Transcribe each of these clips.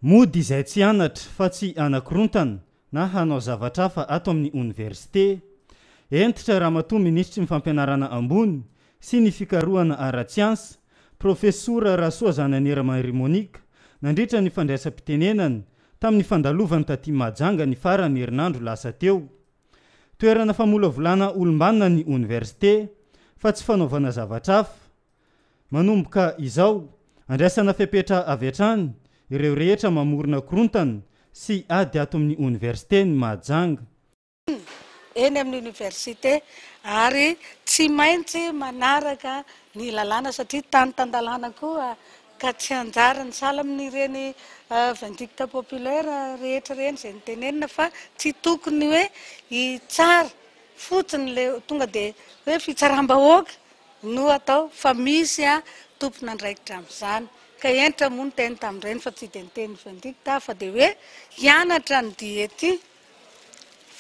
Mody izay tsy anatra fa tsy anakorontana na hanao zavatra hafa ato amin'ny oniversite, entitra Ramatoa Minisitry ny fampianarana ambony sy ny fikarohana ara-tsiansa, Profesora Rasoa Zanan'Iramairi Monika, nandritra ny fandraisam-pitenenana tamin'ny fandalovany taty Mahajanga ny farany herinandro lasa teo. Toerana famolavolana olombanina ny oniversite fa tsy fanaovana zavatra hafa. Manomboka izao, andraisana fepetra avy hatrany ireo rehetra mamorona korontana sy ady ato amin'ny oniversite ny Mahajanga. Eny amin'ny oniversite ary tsy maintsy manaraka ny lalàna satria tany-tandalàna koa ka tsy anjara ny sala amin'ireny vindicte populaire rehetra reny izay nitenenina fa tsy tokony hoe hitsara fotsiny le tonga dia hoe fitsaram-bahoaka no atao fa misy tompona andraikitra amin'izany. Ka entra moa ny teny tamin'ireny fa tsy dia niteny vindicte fa dia hoe hianatra ny diety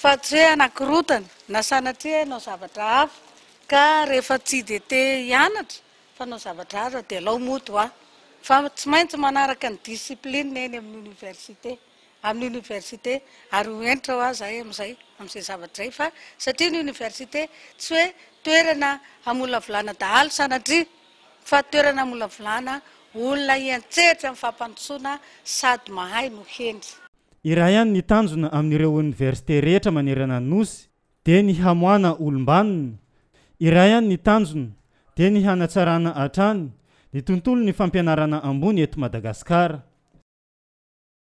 fa tsy hoe anakirotana na sanatria nao zavatra hafa ka rehefa tsy dia te hianatra fa nao zavatra hafa dia lao moto fa tsy maintsy manaraka ny discipline eny amin'ny oniversite ary ho entra ho zahay amin'izay zavatra zay fa satria ny oniversite tsy hoe toerana hamolavolana dahalo sanatria fa toerana hamolavolana olona hiantsehatra amin'ny fampandrosoana sady mahay no hendry. Iraha ihany ny tanjona amin'ireo oniversite rehetra manerana ny nosy dia ny hamoana olombanina. Iraha ihany ny tanjona dia ny hanatsarana hatrany ny tontolo ny fampianarana ambony eto Madagasikara.